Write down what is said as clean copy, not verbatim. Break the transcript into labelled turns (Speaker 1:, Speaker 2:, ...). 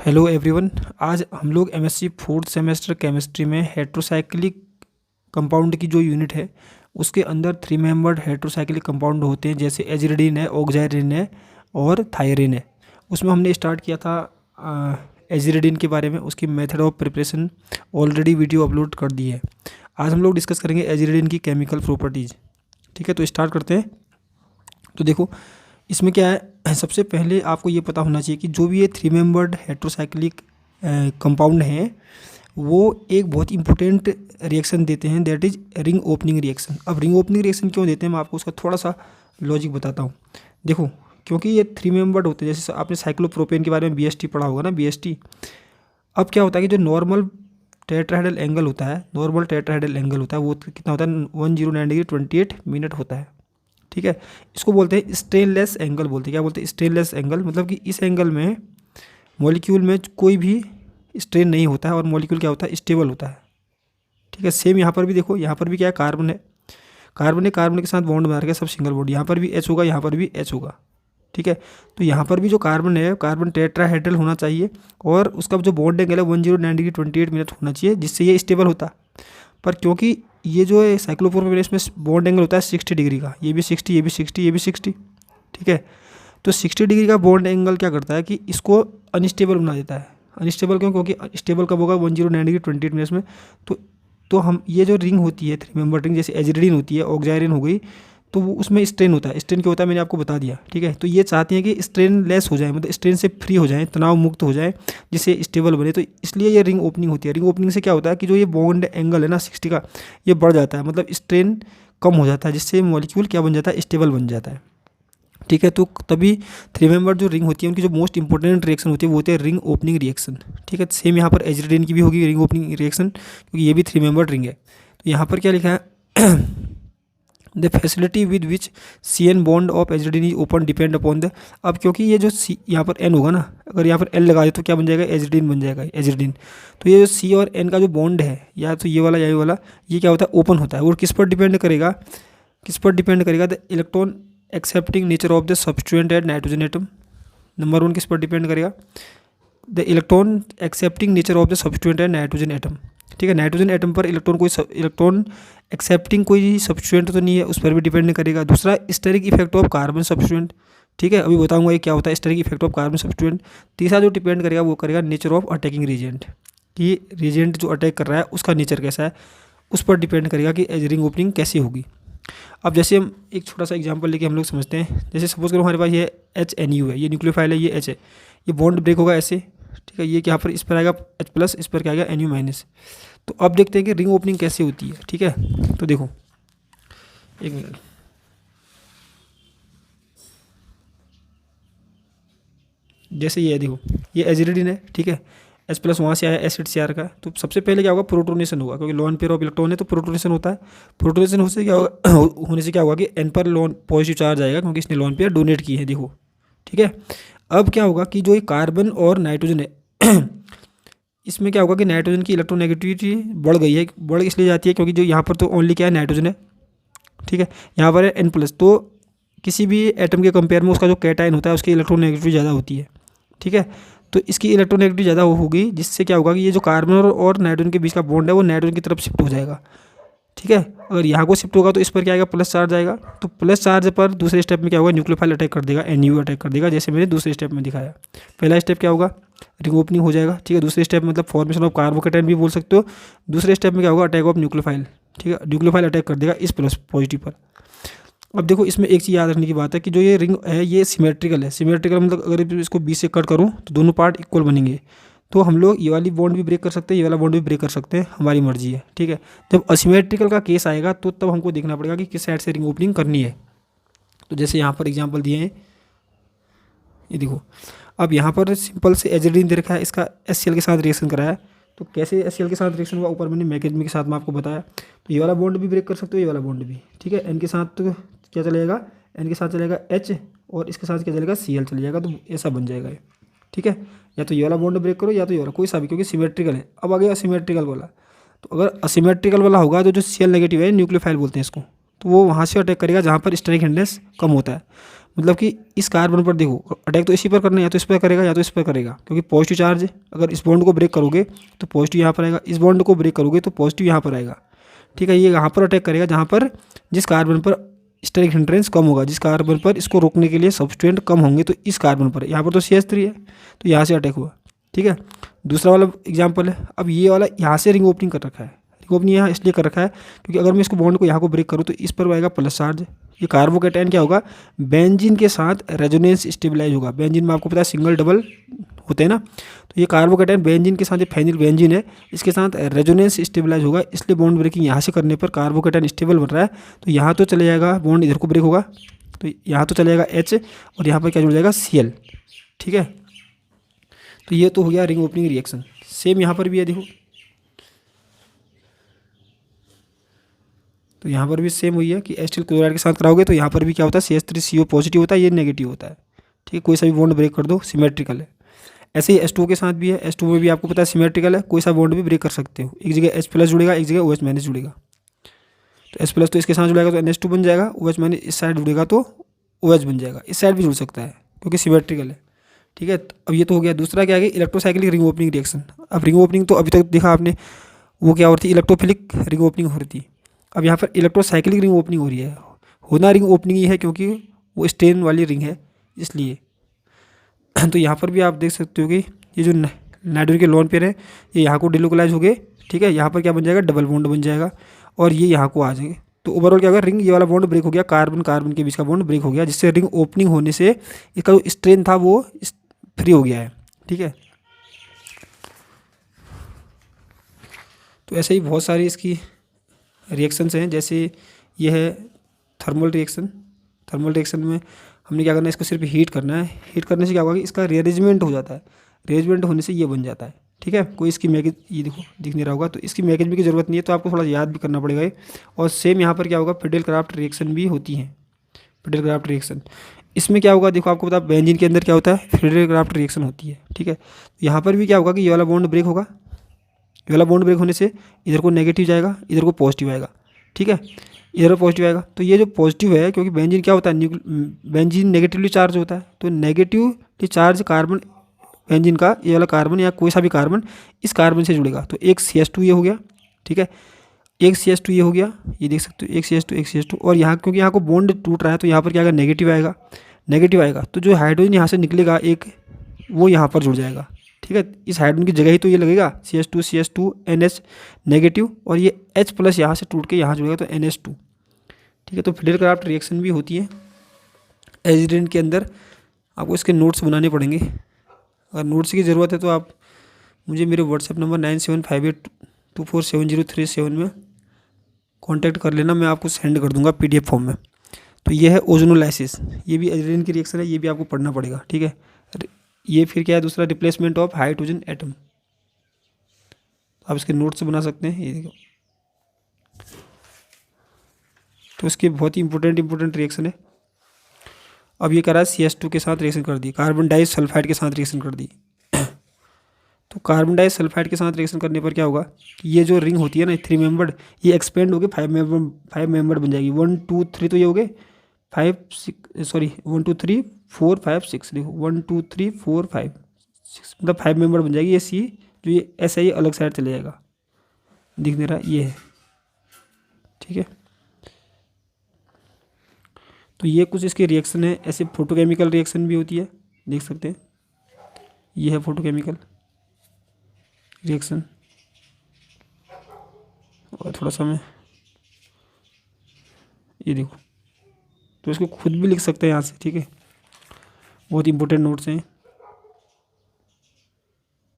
Speaker 1: Hello everyone. आज हम लोग एमएससी फोर्थ सेमेस्टर केमिस्ट्री में हेट्रोसाइक्लिक कंपाउंड की जो यूनिट है उसके अंदर 3 मेंबर्ड हेट्रोसाइक्लिक कंपाउंड होते हैं, जैसे एजिरिडीन है, ऑक्जाइरिन है और थायरिन है। उसमें हमने स्टार्ट किया था एजिरिडीन के बारे में। उसकी method of preparation already video upload कर दी है। आज हम लोग डिस्कस करेंगे एजिरिडीन की केमिकल प्रॉपर्टीज़। ठीक है, तो स्टार्ट करते हैं। तो देखो इसमें क्या है, सबसे पहले आपको ये पता होना चाहिए कि जो भी ये 3 मेंबर्ड हेट्रोसाइक्लिक कंपाउंड हैं वो एक बहुत इंपॉर्टेंट रिएक्शन देते हैं, that is ring opening reaction. अब रिंग ओपनिंग रिएक्शन क्यों देते हैं, मैं आपको उसका थोड़ा सा लॉजिक बताता हूँ। देखो, क्योंकि ये 3 मेंबर्ड होते हैं, जैसे आपने साइक्लोप्रोपेन के बारे में बीएसटी पढ़ा होगा ना, बीएसटी। अब क्या होता है कि जो नॉर्मल टेट्राहेड्रल एंगल होता है, नॉर्मल टेट्राहेड्रल एंगल होता है वो कितना होता है, 109 डिग्री 28 मिनट होता है। ठीक है, इसको बोलते हैं स्टेनलेस एंगल बोलते हैं। क्या बोलते हैं? Stainless angle. मतलब कि इस एंगल में मॉलिक्यूल में कोई भी स्ट्रेन नहीं होता है और मॉलिक्यूल क्या होता है, स्टेबल होता है। ठीक है, सेम यहाँ पर भी देखो, यहाँ पर भी क्या है, कार्बन है, कार्बन के साथ बॉन्ड बना रखा है, सब सिंगल बॉन्ड। यहाँ पर भी एच होगा, यहाँ पर भी एच होगा। ठीक है, तो यहाँ पर भी जो कार्बन है, कार्बन टेट्राहेड्रल होना चाहिए और उसका जो बॉन्ड एंगल है 109 डिग्री 28 मिनट होना चाहिए, जिससे ये स्टेबल होता। पर क्योंकि ये जो है साइक्लोप्रोपेन, इसमें बॉन्ड एंगल होता है 60 डिग्री का, ये भी 60, ये भी 60, ये भी 60। ठीक है, तो 60 डिग्री का बॉन्ड एंगल क्या करता है कि इसको अनस्टेबल बना देता है। अनस्टेबल क्यों? क्योंकि स्टेबल कब होगा, 109 डिग्री 28 मिनट्स में। तो हम ये जो रिंग होती है 3 मेंबर रिंग, जैसे एजिरिडीन होती है, ऑक्जाइरिन हो गई, तो वो उसमें स्ट्रेन होता है। स्ट्रेन क्या होता है मैंने आपको बता दिया। ठीक है, तो ये चाहती हैं कि स्ट्रेन लेस हो जाए, मतलब स्ट्रेन से फ्री हो जाए, तनाव मुक्त हो जाए, जिससे स्टेबल बने। तो इसलिए ये रिंग ओपनिंग होती है। रिंग ओपनिंग से क्या होता है कि जो ये बॉन्ड एंगल है ना 60 का, ये बढ़ जाता है, मतलब स्ट्रेन कम हो जाता है, जिससे मॉलिक्यूल क्या बन जाता है, स्टेबल बन जाता है। ठीक है, तो तभी 3 मेंबर जो रिंग होती है उनकी जो मोस्ट इंपॉर्टेंट रिएक्शन होती है वो होती है रिंग ओपनिंग रिएक्शन। ठीक है, सेम यहाँ पर एजिरिडीन की भी होगी रिंग ओपनिंग रिएक्शन, क्योंकि ये भी 3 मेंबर रिंग है। तो यहाँ पर क्या लिखा है, the facility with which C N bond of aziridine is open depend upon the. अब क्योंकि ये जो सी यहाँ पर एन होगा ना, अगर यहाँ पर एल लगा दे तो क्या बन जाएगा, एजिरिडीन बन जाएगा, एजिरिडीन। तो ये जो सी और एन का जो बॉन्ड है, या तो ये वाला या ये वाला, ये क्या होता है, ओपन होता है। और किस पर डिपेंड करेगा, किस पर डिपेंड करेगा, the electron accepting nature of the substituent at nitrogen atom. Number 1 किस पर डिपेंड करेगा, the electron accepting nature of the substituent at nitrogen atom. ठीक है, नाइट्रोजन एटम पर इलेक्ट्रॉन एक्सेप्टिंग कोई सब्सटीट्यूएंट तो नहीं है, उस पर भी डिपेंड करेगा। दूसरा, steric effect of carbon substituent. ठीक है, अभी बताऊंगा ये क्या होता है steric effect of carbon substituent. तीसरा जो डिपेंड करेगा वो करेगा नेचर ऑफ अटैकिंग रीजेंट, कि रीजेंट जो अटैक कर रहा है उसका नेचर कैसा है, उस पर डिपेंड करेगा कि रिंग ओपनिंग कैसी होगी। अब जैसे हम एक छोटा सा एग्जांपल लेके हम लोग समझते हैं। जैसे सपोज करो हमारे पास ये HNU है, ये न्यूक्लियोफाइल है, ये H है, ये बॉन्ड ब्रेक होगा ऐसे। ठीक है, ये यहाँ पर इस पर आएगा H+, इस पर क्या आएगा NU-। तो अब देखते हैं कि रिंग ओपनिंग कैसे होती है। ठीक है, तो देखो एक मिनट, जैसे ये है, देखो ये एजिरिडीन है। ठीक है, H+ वहाँ से आया, एसिड से आर का। तो सबसे पहले क्या होगा, प्रोटोनेशन होगा, क्योंकि लोन पेयर ऑफ इलेक्ट्रॉन है तो प्रोटोनेशन होता है। प्रोटोनेशन होने से क्या होगा, होने से क्या होगा कि N पर लोन पॉजिटिव चार्ज आएगा, क्योंकि इसने लोन पेयर डोनेट की है, देखो। ठीक है, अब क्या होगा कि जो ये कार्बन और नाइट्रोजन है इसमें क्या होगा कि नाइट्रोजन की इलेक्ट्रोनेगेटिविटी बढ़ गई है। बढ़ इसलिए जाती है क्योंकि जो यहाँ पर तो ओनली क्या है, नाइट्रोजन है। ठीक है, यहाँ पर है N+, तो किसी भी एटम के कंपेयर में उसका जो कैटायन होता है उसकी इलेक्ट्रोनेगेटिविटी ज़्यादा होती है। ठीक है, तो इसकी इलेक्ट्रोनेगेटिविटी ज़्यादा होगी, जिससे क्या होगा कि ये जो कार्बन और नाइट्रोजन के बीच का बॉन्ड है वो नाइट्रोजन की तरफ शिफ्ट हो जाएगा। ठीक है, अगर यहाँ को शिफ्ट होगा तो इस पर क्या आएगा, प्लस चार्ज आएगा। तो प्लस चार्ज पर दूसरे स्टेप में क्या होगा, न्यूक्लियोफाइल अटैक कर देगा, NU अटैक कर देगा, जैसे मैंने दूसरे स्टेप में दिखाया। पहला स्टेप क्या होगा, रिंग ओपनिंग हो जाएगा। ठीक है, दूसरे स्टेप मतलब फॉर्मेशन ऑफ कार्बोकेटायन भी बोल सकते हो। दूसरे स्टेप में क्या होगा, अटैक ऑफ न्यूक्लियोफाइल। ठीक है, न्यूक्लियोफाइल अटैक कर देगा इस प्लस पॉजिटिव पर। अब देखो इसमें एक चीज़ याद रखने की बात है कि जो ये रिंग है ये सिमेट्रिकल है। सिमेट्रिकल मतलब अगर इसको 20 से कट करूँ तो दोनों पार्ट इक्वल बनेंगे। तो हम लोग ये वाली बॉन्ड भी ब्रेक कर सकते हैं, ये वाला बॉन्ड भी ब्रेक कर सकते हैं, हमारी मर्जी है। ठीक है, जब असिमेट्रिकल का केस आएगा तो तब हमको देखना पड़ेगा कि किस साइड से रिंग ओपनिंग करनी है। तो जैसे यहाँ पर एग्जांपल दिए हैं, ये देखो। अब यहाँ पर सिंपल से एजिडिन दे रखा है, इसका HCl के साथ रिएक्शन कराया है। तो कैसे HCl के साथ रिएक्शन हुआ, ऊपर मैंने मैकेनिज्म के साथ में आपको बताया। तो ये वाला बॉन्ड भी ब्रेक कर सकते हो, ये वाला बॉन्ड भी। ठीक है, N के साथ तो क्या चलेगा, N के साथ चलेगा H, और इसके साथ क्या चलेगा, Cl चल जाएगा। तो ऐसा बन जाएगा ये। ठीक है, या तो ये वाला बॉन्ड ब्रेक करो या तो ये वाला, कोई सा भी, क्योंकि सिमेट्रिकल है। अब आ गया असिमेट्रिकल वाला। तो अगर असिमेट्रिकल वाला होगा तो जो Cl नेगेटिव है, न्यूक्लियोफाइल बोलते हैं इसको, तो वो वहाँ से अटैक करेगा जहाँ पर स्टेरिक हिंडनेस कम होता है। मतलब कि इस कार्बन पर देखो अटैक तो इसी पर करना है, या तो इस पर करेगा या तो इस पर करेगा, क्योंकि पॉजिटिव चार्ज अगर इस बॉन्ड को ब्रेक करोगे तो पॉजिटिव यहाँ पर आएगा, इस बॉन्ड को ब्रेक करोगे तो पॉजिटिव यहाँ पर आएगा। ठीक है, ये यहाँ पर अटैक करेगा जहाँ पर जिस कार्बन पर स्टेरिक हिंड्रेंस कम होगा, जिस कार्बन पर इसको रोकने के लिए सब्सटेंट कम होंगे, तो इस कार्बन पर, यहाँ पर तो CH3 है तो यहाँ से अटैक हुआ। ठीक है, दूसरा वाला एग्जाम्पल है। अब ये वाला यहाँ से रिंग ओपनिंग कर रखा है, रिंग ओपनिंग यहाँ इसलिए कर रखा है क्योंकि अगर मैं इसको बॉन्ड को यहाँ को ब्रेक करूँ तो इस पर आएगा प्लस चार्ज। ये कार्बोकैटायन क्या होगा, बेंजीन के साथ रेजोनेंस स्टेबलाइज होगा। बेंजीन में आपको पता है सिंगल डबल होते हैं ना, तो ये कार्बोकैटायन बेंजीन के साथ, ये फेनिल बेंजीन है, इसके साथ रेजोनेंस स्टेबलाइज होगा, इसलिए बॉन्ड ब्रेकिंग यहाँ से करने पर कार्बोकैटायन स्टेबल बन रहा है। तो यहाँ तो चले जाएगा बॉन्ड, इधर को ब्रेक होगा तो यहाँ तो चले जाएगा H और यहाँ पर क्या जुड़ जाएगा Cl। ठीक है, तो ये तो हो गया रिंग ओपनिंग रिएक्शन। सेम यहाँ पर भी है, देखो तो यहाँ पर भी सेम हुई है कि एसिटिल क्लोराइड के साथ कराओगे तो यहाँ पर भी क्या होता है, CH3CO पॉजिटिव होता है, ये नेगेटिव होता है। ठीक है, कोई सा भी बॉन्ड ब्रेक कर दो, सिमेट्रिकल है। ऐसे ही H2O के साथ भी है, H2O में भी आपको पता है सिमेट्रिकल है, कोई सा बॉन्ड भी ब्रेक कर सकते हो। एक जगह H+ जुड़ेगा, एक जगह OH- जुड़ेगा, तो H+ तो इसके साथ जुड़ेगा तो NH2 बन जाएगा, OH- इस साइड जुड़ेगा तो OH बन जाएगा, इस साइड भी जुड़ सकता है क्योंकि सिमेट्रिकल है। ठीक है, अब ये तो हो गया। दूसरा क्या है, इलेक्ट्रोसाइक्लिक रिंग ओपनिंग रिएक्शन। अब रिंग ओपनिंग तो अभी तक देखा आपने, वो क्या हो रही थी, इलेक्ट्रोफिलिक रिंग ओपनिंग हो रही थी। अब यहाँ पर इलेक्ट्रोसाइक्लिक रिंग ओपनिंग हो रही है। होना रिंग ओपनिंग ही है क्योंकि वो स्ट्रेन वाली रिंग है इसलिए। तो यहाँ पर भी आप देख सकते हो कि ये जो नाइट्रोजन के लोन पेयर है ये यहाँ को डिलोकलाइज हो गए। ठीक है, यहाँ पर क्या बन जाएगा, डबल बॉन्ड बन जाएगा और ये यहाँ को आ जाएंगे। तो ओवरऑल क्या होगा, रिंग ये वाला बॉन्ड ब्रेक हो गया, कार्बन कार्बन के बीच का बॉन्ड ब्रेक हो गया, जिससे रिंग ओपनिंग होने से इसका जो स्ट्रेन था वो फ्री हो गया है। ठीक है, तो ऐसे ही बहुत सारी इसकी रिएक्शंस हैं। जैसे ये है थर्मल रिएक्शन। थर्मल रिएक्शन में हमने क्या करना है, इसको सिर्फ हीट करना है। हीट करने से क्या होगा कि इसका रीअरेंजमेंट हो जाता है, रीअरेंजमेंट होने से ये बन जाता है। ठीक है, कोई इसकी ये देखो दिख नहीं रहा होगा, तो इसकी मैकेनिज्म की ज़रूरत नहीं है, तो आपको थोड़ा याद भी करना पड़ेगा ये। और सेम यहाँ पर क्या होगा, फिडेल-क्राफ्ट रिएक्शन भी होती है। फिडेल-क्राफ्ट रिएक्शन इसमें क्या होगा, देखो आपको पता है बेंजीन के अंदर क्या होता है, फिडेल-क्राफ्ट रिएक्शन होती है। ठीक है, यहाँ पर भी क्या होगा कि ये वाला बॉन्ड ब्रेक होगा, ये वाला बॉन्ड ब्रेक होने से इधर को नेगेटिव जाएगा, इधर को पॉजिटिव आएगा। ठीक है, इधर पॉजिटिव आएगा, तो ये जो पॉजिटिव है, क्योंकि बेंजीन क्या होता है, बेंजीन नेगेटिवली चार्ज होता है, तो नेगेटिवली चार्ज कार्बन बेंजीन का ये वाला कार्बन या कोई सा भी कार्बन इस कार्बन से जुड़ेगा। तो एक CH2 ये हो गया। ठीक है, एक CH2 ये हो गया, ये देख सकते हो, एक CH2 एक CH2, और यहाँ क्योंकि यहाँ को बॉन्ड टूट रहा है तो यहाँ पर क्या आएगा, नेगेटिव आएगा। नेगेटिव आएगा तो जो हाइड्रोजन यहाँ से निकलेगा एक, वो यहाँ पर जुड़ जाएगा। ठीक है, इस हाइड्रोजन की जगह ही तो ये लगेगा, CH2 NH नेगेटिव, और ये H+ यहाँ से टूट के यहाँ जुड़ेगा तो NH2। ठीक है, तो फिडेल-क्राफ्ट रिएक्शन भी होती है एजिडेंट के अंदर। आपको इसके नोट्स बनाने पड़ेंगे, अगर नोट्स की ज़रूरत है तो आप मुझे मेरे व्हाट्सएप नंबर 9758247037 में कांटेक्ट कर लेना, मैं आपको सेंड कर दूंगा PDF फॉर्म में। तो ये है ओजोनोलाइसिस, ये भी एजिडेंट की रिएक्शन है, ये भी आपको पढ़ना पड़ेगा। ठीक है, ये फिर क्या है, दूसरा रिप्लेसमेंट ऑफ हाइड्रोजन एटम। आप इसके नोट्स बना सकते हैं, ये देखो। तो इसके बहुत ही इंपॉर्टेंट रिएक्शन है। अब ये करा CH2 के साथ रिएक्शन कर दी, कार्बन डाइसल्फाइड के साथ रिएक्शन कर दी। तो कार्बन डाइसल्फाइड के साथ रिएक्शन करने पर क्या होगा, ये जो रिंग होती है ना 3 मेंबर्ड, ये एक्सपेंड होकर 5 मेंबर्ड बन जाएगी। 1 2 3 तो ये हो गए 5 6, सॉरी 1 2 3 4 5 6, देखो 1 2 3 4 5 6, मतलब 5 मेंबर बन जाएगी। ये C जो ये ऐसा ही अलग साइड चले जाएगा, दिख नहीं रहा, ये है। ठीक है, तो ये कुछ इसके रिएक्शन है। ऐसे फोटोकेमिकल रिएक्शन भी होती है, देख सकते हैं, ये है फोटोकेमिकल रिएक्शन। और थोड़ा सा मैं ये देखो, तो इसको खुद भी लिख सकते हैं यहाँ से। ठीक है, बहुत इंपॉर्टेंट नोट्स हैं।